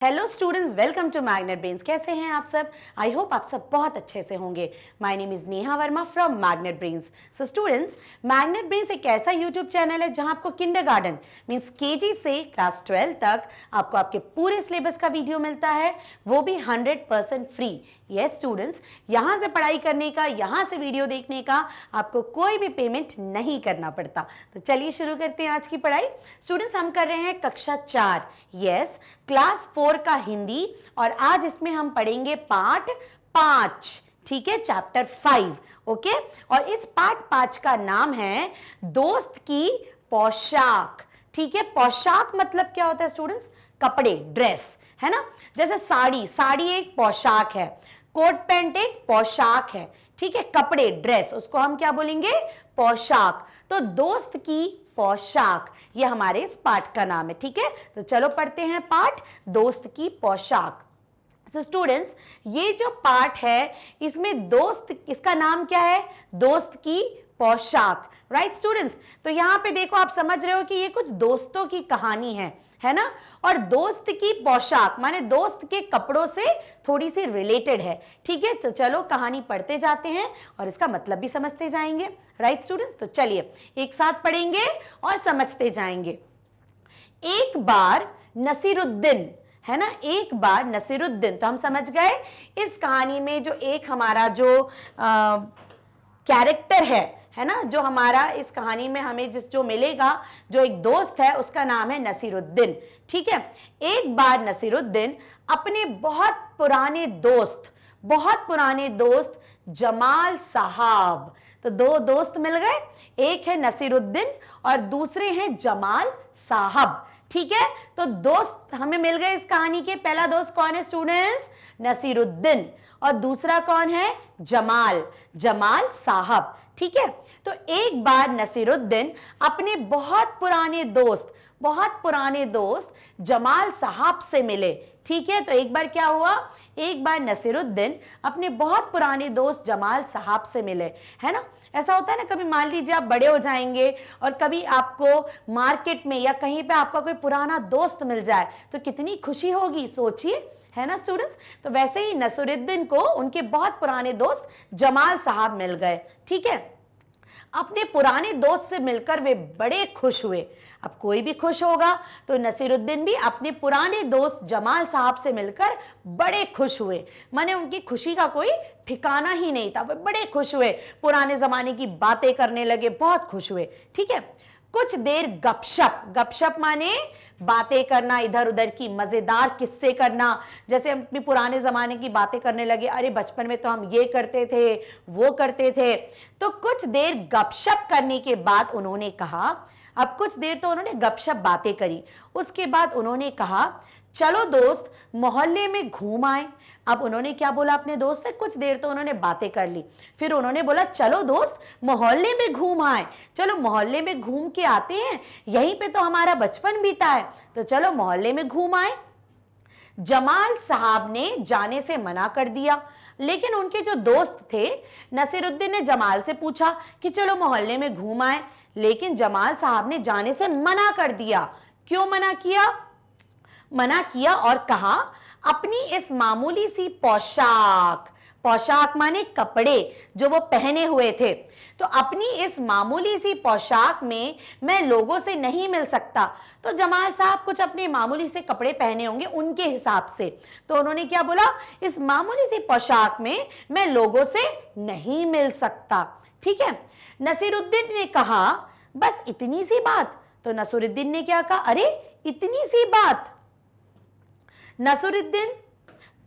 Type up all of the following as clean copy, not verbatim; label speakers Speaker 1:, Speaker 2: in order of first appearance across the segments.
Speaker 1: Hello students, welcome to magnet brains. कैसे हैं आप सब? आई होप आप सब बहुत अच्छे से होंगे। My name is Neha Verma from magnet brains. So students, magnet brains एक ऐसा यूट्यूब चैनल है जहां आपको किंडरगार्टन मींस केजी से क्लास 12 तक आपको आपके पूरे सिलेबस का वीडियो मिलता है, वो भी 100% फ्री। यस स्टूडेंट्स, यहाँ से पढ़ाई करने का, यहाँ से वीडियो देखने का आपको कोई भी पेमेंट नहीं करना पड़ता। तो चलिए शुरू करते हैं आज की पढ़ाई। स्टूडेंट्स, हम कर रहे हैं कक्षा 4, यस क्लास 4 का हिंदी, और आज इसमें हम पढ़ेंगे पार्ट 5, ठीक है, चैप्टर 5। ओके, और इस पार्ट 5 का नाम है दोस्त की पोशाक। ठीक है, पोशाक मतलब क्या होता है स्टूडेंट्स? कपड़े, ड्रेस, है ना। जैसे साड़ी, साड़ी एक पोशाक है, कोट पैंट एक पोशाक है, ठीक है। कपड़े, ड्रेस, उसको हम क्या बोलेंगे? पोशाक। तो दोस्त की पोशाक, ये हमारे इस पाठ का नाम है, ठीक है। तो चलो पढ़ते हैं पाठ दोस्त की पोशाक। So स्टूडेंट्स, ये जो पाठ है इसमें दोस्त, इसका नाम क्या है? दोस्त की पोशाक, राइट स्टूडेंट्स। तो यहां पे देखो, आप समझ रहे हो कि ये कुछ दोस्तों की कहानी है ना। और दोस्त की पोशाक माने दोस्त के कपड़ों से थोड़ी सी रिलेटेड है, ठीक है। तो चलो कहानी पढ़ते जाते हैं और इसका मतलब भी समझते जाएंगे, राइट स्टूडेंट्स। तो चलिए एक साथ पढ़ेंगे और समझते जाएंगे। एक बार नसीरुद्दीन, है ना, एक बार नसीरुद्दीन, तो हम समझ गए इस कहानी में जो एक हमारा जो कैरेक्टर है ना, जो हमारा इस कहानी में हमें जो मिलेगा, जो एक दोस्त है, उसका नाम है नसीरुद्दीन, ठीक है। एक बार नसीरुद्दीन अपने बहुत पुराने दोस्त जमाल साहब, तो दो दोस्त मिल गए, एक है नसीरुद्दीन और दूसरे हैं जमाल साहब, ठीक है। तो दोस्त हमें मिल गए इस कहानी के। पहला दोस्त कौन है स्टूडेंट्स? नसीरुद्दीन, और दूसरा कौन है? जमाल साहब, ठीक है। तो एक बार नसीरुद्दीन अपने बहुत पुराने दोस्त जमाल साहब से मिले, ठीक है। तो एक बार क्या हुआ? एक बार नसीरुद्दीन अपने बहुत पुराने दोस्त जमाल साहब से मिले, है ना। ऐसा होता है ना, कभी मान लीजिए आप बड़े हो जाएंगे और कभी आपको मार्केट में या कहीं पे आपका कोई पुराना दोस्त मिल जाए तो कितनी खुशी होगी, सोचिए, है ना स्टूडेंट्स। तो वैसे ही नसीरुद्दीन को उनके बहुत पुराने दोस्त जमाल साहब मिल गए, ठीक है। अपने पुराने दोस्त से मिलकर वे बड़े खुश हुए। अब कोई भी खुश होगा, तो नसीरुद्दीन भी अपने पुराने दोस्त जमाल साहब से मिलकर बड़े खुश हुए। माने उनकी खुशी का कोई ठिकाना ही नहीं था, वे बड़े खुश हुए, पुराने जमाने की बातें करने लगे, बहुत खुश हुए, ठीक है। कुछ देर गपशप माने बातें करना, इधर उधर की मजेदार किस्से करना। जैसे हम अपने पुराने जमाने की बातें करने लगे, अरे बचपन में तो हम ये करते थे, वो करते थे। तो कुछ देर गपशप करने के बाद उन्होंने कहा, अब कुछ देर तो उन्होंने गपशप बातें करी, उसके बाद उन्होंने कहा, चलो दोस्त मोहल्ले में घूम आए। अब उन्होंने क्या बोला अपने दोस्त से? कुछ देर तो उन्होंने बातें कर ली, फिर उन्होंने बोला चलो दोस्त मोहल्ले में घूम आए, चलो मोहल्ले में घूम के आते हैं, यहीं पे तो हमारा बचपन बीता है, तो चलो मोहल्ले में घूम आए। जमाल साहब ने जाने से मना कर दिया, लेकिन उनके जो दोस्त थे नसीरुद्दीन ने जमाल से पूछा कि चलो मोहल्ले में घूम आए, लेकिन जमाल साहब ने जाने से मना कर दिया। क्यों मना किया? मना किया और कहा, अपनी इस मामूली सी पोशाक माने कपड़े जो वो पहने हुए थे, तो अपनी इस मामूली सी पोशाक में मैं लोगों से नहीं मिल सकता। तो जमाल साहब कुछ अपने मामूली से कपड़े पहने होंगे उनके हिसाब से, तो उन्होंने क्या बोला? इस मामूली सी पोशाक में मैं लोगों से नहीं मिल सकता, ठीक है। नसीरुद्दीन ने कहा, बस इतनी सी बात? तो नसीरुद्दीन ने क्या कहा? अरे इतनी सी बात? नसीरुद्दीन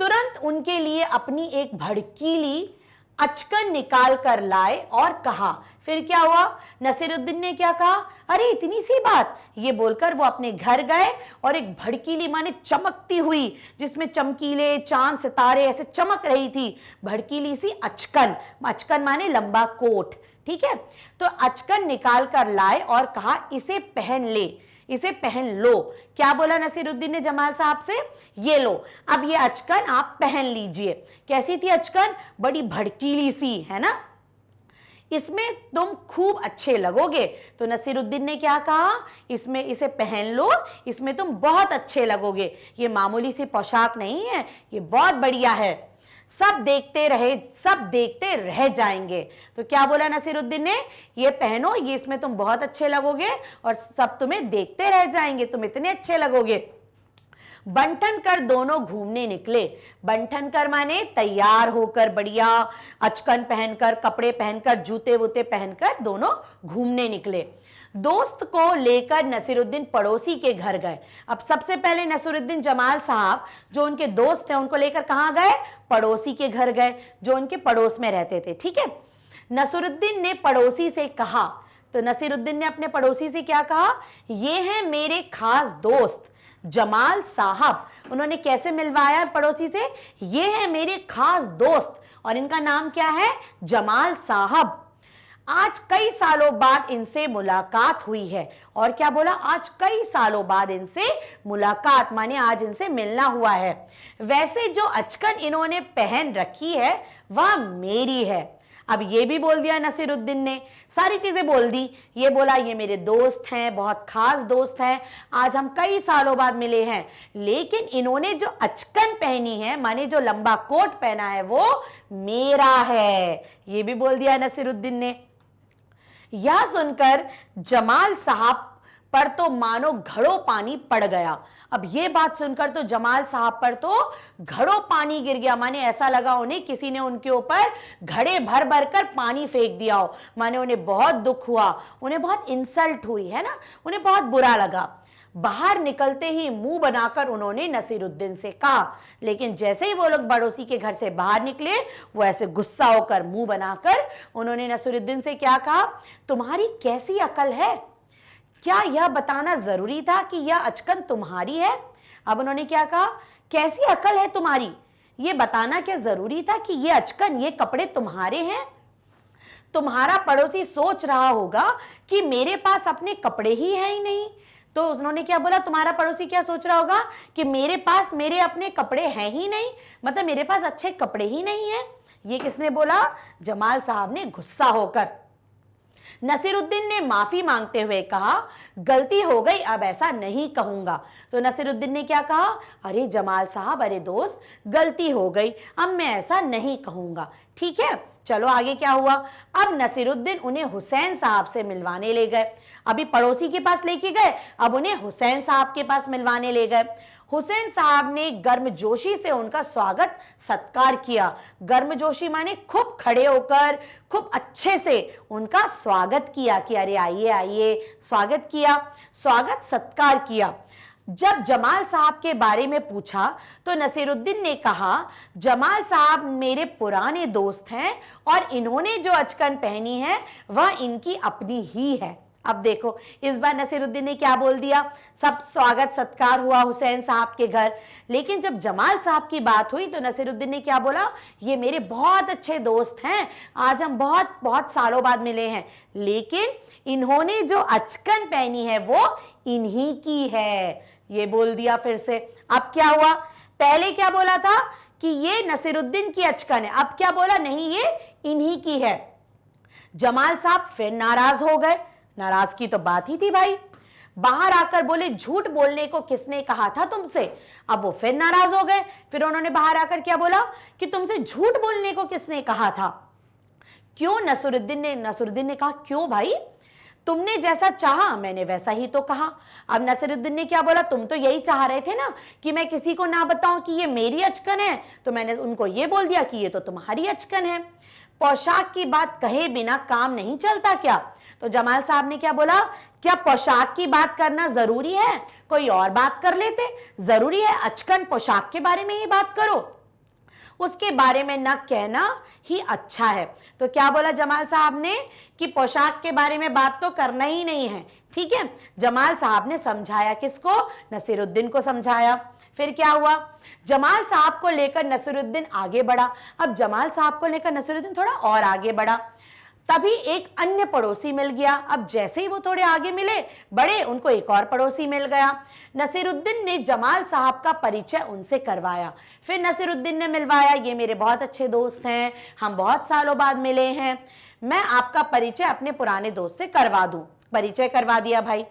Speaker 1: तुरंत उनके लिए अपनी एक भड़कीली अचकन निकाल कर लाए और कहा, फिर क्या हुआ? नसीरुद्दीन ने क्या कहा? अरे इतनी सी बात? ये बोलकर वो अपने घर गए और एक भड़कीली माने चमकती हुई, जिसमें चमकीले चांद सितारे ऐसे चमक रही थी, भड़कीली सी अचकन माने लंबा कोट, ठीक है। तो अचकन निकाल कर लाए और कहा, इसे पहन ले, इसे पहन लो। क्या बोला नसीरुद्दीन ने जमाल साहब से? ये लो, अब ये अचकन आप पहन लीजिए। कैसी थी अचकन? बड़ी भड़कीली सी, है ना। इसमें तुम खूब अच्छे लगोगे। तो नसीरुद्दीन ने क्या कहा, इसमें इसे पहन लो, इसमें तुम बहुत अच्छे लगोगे, ये मामूली सी पोशाक नहीं है, ये बहुत बढ़िया है, सब देखते रह जाएंगे। तो क्या बोला नसीरुद्दीन ने, ये पहनो, ये इसमें तुम बहुत अच्छे लगोगे और सब तुम्हें देखते रह जाएंगे, तुम इतने अच्छे लगोगे। बंठन कर दोनों घूमने निकले। बंठन कर माने तैयार होकर, बढ़िया अचकन पहनकर, कपड़े पहनकर, जूते वूते पहनकर दोनों घूमने निकले। दोस्त को लेकर नसीरुद्दीन पड़ोसी के घर गए। अब सबसे पहले नसीरुद्दीन जमाल साहब जो उनके दोस्त थे उनको लेकर कहां गए, पड़ोसी के घर गए जो उनके पड़ोस में रहते थे। ठीक है, नसीरुद्दीन ने पड़ोसी से कहा, तो नसीरुद्दीन ने अपने पड़ोसी से क्या कहा, ये हैं मेरे खास दोस्त जमाल साहब। उन्होंने कैसे मिलवाया पड़ोसी से, ये है मेरे खास दोस्त और इनका नाम क्या है, जमाल साहब। आज कई सालों बाद इनसे मुलाकात हुई है। और क्या बोला, आज कई सालों बाद इनसे मुलाकात माने आज इनसे मिलना हुआ है। वैसे जो अचकन इन्होंने पहन रखी है वह मेरी है। अब ये भी बोल दिया नसीरुद्दीन ने, सारी चीजें बोल दी। ये बोला ये मेरे दोस्त हैं, बहुत खास दोस्त हैं, आज हम कई सालों बाद मिले हैं, लेकिन इन्होंने जो अचकन पहनी है माने जो लंबा कोट पहना है वो मेरा है। ये भी बोल दिया नसीरुद्दीन ने। यह सुनकर जमाल साहब पर तो मानो घड़ों पानी पड़ गया। अब ये बात सुनकर तो जमाल साहब पर तो घड़ों पानी गिर गया, माने ऐसा लगा उन्हें किसी ने उनके ऊपर घड़े भर भर कर पानी फेंक दिया हो। माने उन्हें बहुत दुख हुआ, उन्हें बहुत इंसल्ट हुई है ना, उन्हें बहुत बुरा लगा। बाहर निकलते ही मुंह बनाकर उन्होंने नसीरुद्दीन से कहा, लेकिन जैसे ही वो लोग पड़ोसी के घर से बाहर निकले वो ऐसे गुस्सा होकर मुंह बनाकर उन्होंने नसीरुद्दीन से क्या कहा, तुम्हारी कैसी अकल है, क्या यह बताना जरूरी था कि यह अचकन तुम्हारी है। अब उन्होंने क्या कहा, कैसी अकल है तुम्हारी, यह बताना क्या जरूरी था कि यह अचकन, ये कपड़े तुम्हारे हैं। तुम्हारा पड़ोसी सोच रहा होगा कि मेरे पास अपने कपड़े ही हैं ही नहीं। तो उन्होंने क्या बोला, तुम्हारा पड़ोसी क्या सोच रहा होगा कि मेरे पास मेरे अपने कपड़े हैं ही नहीं, मतलब मेरे पास अच्छे कपड़े ही नहीं है। ये किसने बोला, जमाल साहब ने गुस्सा होकर। नसीरुद्दीन ने माफी मांगते हुए कहा, गलती हो गई, अब ऐसा नहीं कहूंगा। तो नसीरुद्दीन ने क्या कहा, अरे जमाल साहब, अरे दोस्त, गलती हो गई, अब मैं ऐसा नहीं कहूंगा। ठीक है, चलो आगे क्या हुआ। अब नसीरुद्दीन उन्हें हुसैन साहब से मिलवाने ले गए। अभी पड़ोसी के पास लेके गए, अब उन्हें हुसैन साहब के पास मिलवाने ले गए। हुसैन साहब ने गर्मजोशी से उनका स्वागत सत्कार किया। गर्मजोशी माने खूब खड़े होकर खूब अच्छे से उनका स्वागत किया कि अरे आइए आइए, स्वागत किया, स्वागत सत्कार किया। जब जमाल साहब के बारे में पूछा तो नसीरुद्दीन ने कहा, जमाल साहब मेरे पुराने दोस्त हैं और इन्होंने जो अचकन पहनी है वह इनकी अपनी ही है। अब देखो इस बार नसीरुद्दीन ने क्या बोल दिया, सब स्वागत सत्कार हुआ हुसैन साहब के घर, लेकिन जब जमाल साहब की बात हुई तो नसीरुद्दीन ने क्या बोला, ये मेरे बहुत अच्छे दोस्त हैं, आज हम बहुत बहुत सालों बाद मिले हैं, लेकिन इन्होंने जो अचकन पहनी है वो इन्हीं की है। ये बोल दिया फिर से। अब क्या हुआ, पहले क्या बोला था कि ये नसीरुद्दीन की अचकन है, अब क्या बोला, नहीं ये इन्हीं की है। जमाल साहब फिर नाराज हो गए। नाराजगी तो बात ही थी भाई, बाहर आकर बोले, झूठ बोलने को किसने कहा था तुमसे। अब वो फिर नाराज हो गए। फिर उन्होंने बाहर आकर क्या बोला कि तुमसे झूठ बोलने को किसने कहा था। क्यों, नसीरुद्दीन ने कहा, क्यों भाई, तुमने जैसा चाहा मैंने वैसा ही तो कहा। अब नसीरुद्दीन ने क्या बोला, तुम तो यही चाह रहे थे ना कि मैं किसी को ना बताऊं कि ये मेरी अचकन है, तो मैंने उनको ये बोल दिया कि ये तो तुम्हारी अचकन है। पोशाक की बात कहे बिना काम नहीं चलता क्या। तो जमाल साहब ने क्या बोला, क्या पोशाक की बात करना जरूरी है, कोई और बात कर लेते, जरूरी है अचकन पोशाक के बारे में ही बात करो, उसके बारे में न कहना ही अच्छा है। तो क्या बोला जमाल साहब ने कि पोशाक के बारे में बात तो करना ही नहीं है। ठीक है, जमाल साहब ने समझाया, किसको, नसीरुद्दीन को समझाया। फिर क्या हुआ, जमाल साहब को लेकर नसीरुद्दीन आगे बढ़ा। अब जमाल साहब को लेकर नसीरुद्दीन थोड़ा और आगे बढ़ा, तभी एक अन्य पड़ोसी मिल गया। अब जैसे ही वो थोड़े आगे मिले बड़े, उनको एक और पड़ोसी मिल गया। नसीरुद्दीन ने जमाल साहब का परिचय उनसे करवाया। फिर नसीरुद्दीन ने मिलवाया, ये मेरे बहुत अच्छे दोस्त हैं, हम बहुत सालों बाद मिले हैं, मैं आपका परिचय अपने पुराने दोस्त से करवा दूं। परिचय करवा दिया भाई।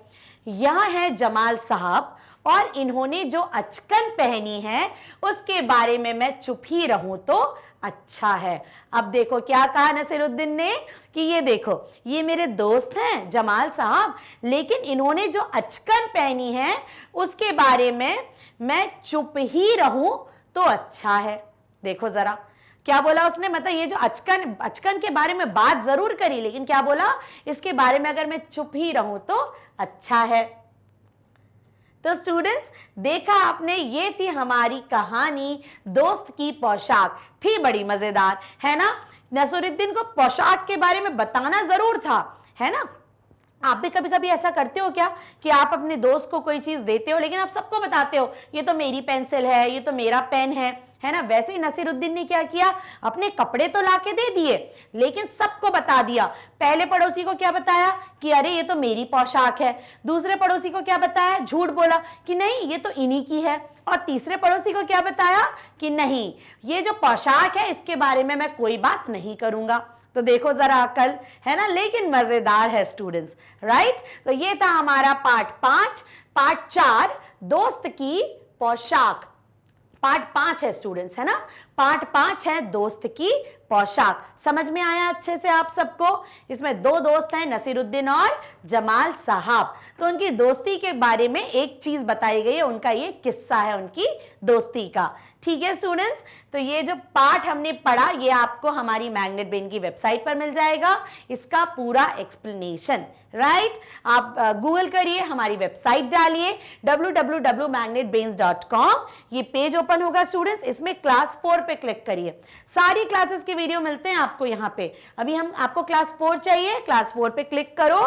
Speaker 1: यह है जमाल साहब और इन्होंने जो अचकन पहनी है उसके बारे में मैं चुप ही रहूं तो अच्छा है। अब देखो क्या कहा नसीरुद्दीन ने कि ये देखो, ये मेरे दोस्त हैं जमाल साहब, लेकिन इन्होंने जो अचकन पहनी है उसके बारे में मैं चुप ही रहूं तो अच्छा है। देखो जरा क्या बोला उसने, मतलब ये जो अचकन के बारे में बात जरूर करी, लेकिन क्या बोला, इसके बारे में अगर मैं चुप ही रहूं तो अच्छा है। तो स्टूडेंट्स देखा आपने, ये थी हमारी कहानी दोस्त की पोशाक। थी बड़ी मजेदार, है ना। नसीरुद्दीन को पोशाक के बारे में बताना जरूर था, है ना। आप भी कभी कभी ऐसा करते हो क्या कि आप अपने दोस्त को कोई चीज देते हो लेकिन आप सबको बताते हो ये तो मेरी पेंसिल है, ये तो मेरा पेन है ना। वैसे ही नसीरुद्दीन ने क्या किया, अपने कपड़े तो लाके दे दिए लेकिन सबको बता दिया। पहले पड़ोसी को क्या बताया कि अरे ये तो मेरी पोशाक है, दूसरे पड़ोसी को क्या बताया, झूठ बोला कि नहीं ये तो इन्हीं की है, और तीसरे पड़ोसी को क्या बताया कि नहीं ये जो पोशाक है इसके बारे में मैं कोई बात नहीं करूंगा। तो देखो जरा अकल, है ना, लेकिन मजेदार है स्टूडेंट्स, राइट। तो ये था हमारा पार्ट 5। पार्ट 4 दोस्त की पोशाक। पार्ट 5 है स्टूडेंट्स, है ना। पार्ट 5 है दोस्त की पोशाक। समझ में आया अच्छे से आप सबको। इसमें दो दोस्त हैं, नसीरुद्दीन और जमाल साहब। तो उनकी दोस्ती के बारे में एक चीज बताई गई है, उनका ये किस्सा है उनकी दोस्ती का। ठीक है स्टूडेंट्स, तो ये जो पार्ट हमने पढ़ा ये आपको हमारी मैग्नेट ब्रेन की वेबसाइट पर मिल जाएगा, इसका पूरा एक्सप्लेनेशन, राइट। आप गूगल करिए, हमारी वेबसाइट डालिए www.magnetbrains.com। ये पेज ओपन होगा स्टूडेंट्स, इसमें क्लास 4 पे क्लिक करिए। सारी क्लासेस के वीडियो मिलते हैं आपको यहाँ पे। अभी आपको क्लास 4 चाहिए, क्लास 4 पे क्लिक करो,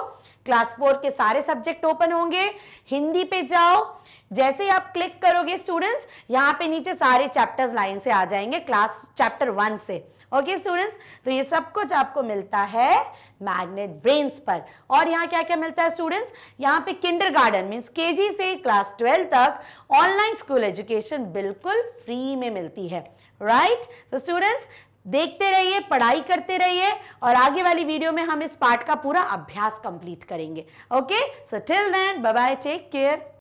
Speaker 1: क्लास 4 के सारे सब्जेक्ट ओपन होंगे। हिंदी पे जाओ, जैसे ही आप क्लिक करोगे स्टूडेंट्स यहाँ पे नीचे सारे चैप्टर्स लाइन से आ जाएंगे, क्लास चैप्टर 1 से। ओके स्टूडेंट्स, तो ये सब कुछ आपको मिलता है मैग्नेट ब्रेन्स पर। और यहाँ क्या क्या मिलता है स्टूडेंट्स, यहाँ पे किंडरगार्टन मींस केजी से क्लास 12 तक ऑनलाइन स्कूल एजुकेशन बिल्कुल फ्री में मिलती है, राइट। तो स्टूडेंट्स देखते रहिए, पढ़ाई करते रहिए, और आगे वाली वीडियो में हम इस पार्ट का पूरा अभ्यास कंप्लीट करेंगे। Okay, so till then bye bye, take care.